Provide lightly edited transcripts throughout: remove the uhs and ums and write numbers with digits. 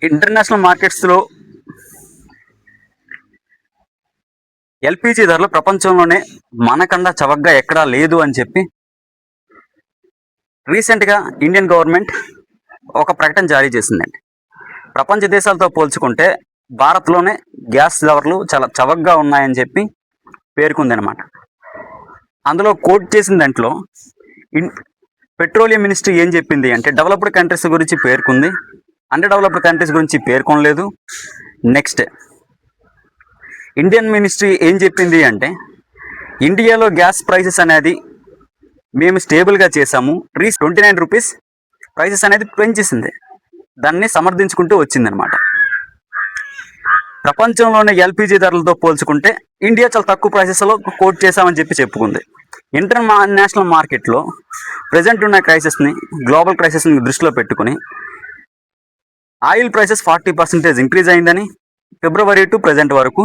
International మార్కెట్స్లో LPG ధరలు ప్రపంచంలోనే మనకన్నా చవకగా ఎక్కడా లేదు అని చెప్పి రీసెంట్గా ఇండియన్ గవర్నమెంట్ ఒక ప్రకటన జారీ చేసిందండి. ప్రపంచ దేశాలతో పోల్చుకుంటే భారత్లోనే గ్యాస్ ధరలు చాలా చవకగా ఉన్నాయని చెప్పి పేర్కొందనమాట. అందులో కోట్ చేసిన దాంట్లో పెట్రోలియం మినిస్ట్రీ ఏం చెప్పింది అంటే డెవలప్డ్ కంట్రీస్ గురించి పేర్కొంది, అండర్ డెవలప్డ్ కంట్రీస్ గురించి పేర్కొనలేదు. నెక్స్ట్ ఇండియన్ మినిస్ట్రీ ఏం చెప్పింది అంటే ఇండియాలో గ్యాస్ ప్రైసెస్ అనేది మేము స్టేబుల్గా చేసాము, 29 రూపీస్ ప్రైసెస్ అనేది పెంచేసింది, దాన్ని సమర్థించుకుంటూ వచ్చిందనమాట. ప్రపంచంలోనే ఎల్పిజి ధరలతో పోల్చుకుంటే ఇండియా చాలా తక్కువ ప్రైసెస్లో కోట్ చేశామని చెప్పి చెప్పుకుంది. ఇంటర్నేషనల్ మార్కెట్లో ప్రజెంట్ ఉన్న క్రైసిస్ని, గ్లోబల్ క్రైసిస్ని దృష్టిలో పెట్టుకుని ఆయిల్ ప్రైసెస్ 40% ఇంక్రీజ్ అయిందని, ఫిబ్రవరి టు ప్రజెంట్ వరకు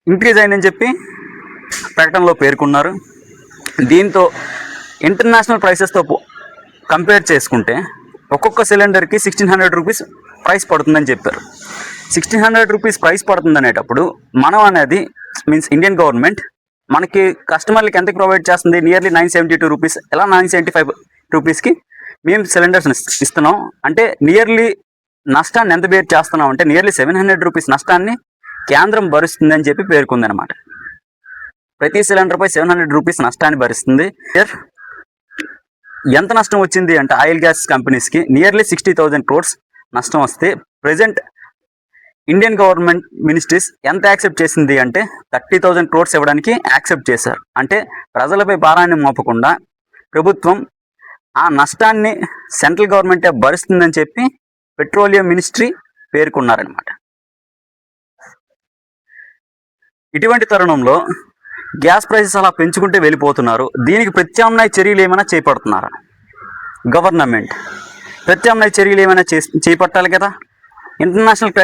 ఇంక్రీజ్ అయిందని చెప్పి ప్రకటనలో పేర్కొన్నారు. దీంతో ఇంటర్నేషనల్ ప్రైసెస్తో కంపేర్ చేసుకుంటే ఒక్కొక్క సిలిండర్కి 1600 రూపీస్ ప్రైస్ పడుతుందని చెప్పారు. 1600 రూపీస్ ప్రైస్ పడుతుంది అనేటప్పుడు మనం అనేది మీన్స్ ఇండియన్ గవర్నమెంట్ మనకి కస్టమర్లకి ఎంత ప్రొవైడ్ చేస్తుంది, నియర్లీ 972 రూపీస్, ఎలా 975 రూపీస్కి మేము సిలిండర్స్ ఇస్తున్నాం అంటే నియర్లీ నష్టాన్ని ఎంత బేర్ చేస్తున్నాం అంటే నియర్లీ 700 రూపీస్ నష్టాన్ని కేంద్రం భరిస్తుందని చెప్పి పేర్కొందనమాట. ప్రతి సిలిండర్పై 700 రూపీస్ నష్టాన్ని భరిస్తుంది. ఎంత నష్టం వచ్చింది అంటే ఆయిల్ గ్యాస్ కంపెనీస్కి నియర్లీ 60,000 crores నష్టం వస్తే ప్రజెంట్ ఇండియన్ గవర్నమెంట్ మినిస్ట్రీస్ ఎంత యాక్సెప్ట్ చేసింది అంటే 30,000 crores ఇవ్వడానికి యాక్సెప్ట్ చేశారు. అంటే ప్రజలపై భారాన్ని మోపకుండా ప్రభుత్వం ఆ నష్టాన్ని సెంట్రల్ గవర్నమెంటే భరిస్తుందని చెప్పి పెట్రోలియం మినిస్ట్రీ పేర్కొన్నారనమాట. ఇటువంటి తరుణంలో గ్యాస్ ప్రైసెస్ అలా పెంచుకుంటే వెళ్ళిపోతున్నారు. దీనికి ప్రత్యామ్నాయ చర్యలు ఏమైనా చేపడుతున్నారా? గవర్నమెంట్ ప్రత్యామ్నాయ చర్యలు ఏమైనా చేపట్టాలి కదా. ఇంటర్నేషనల్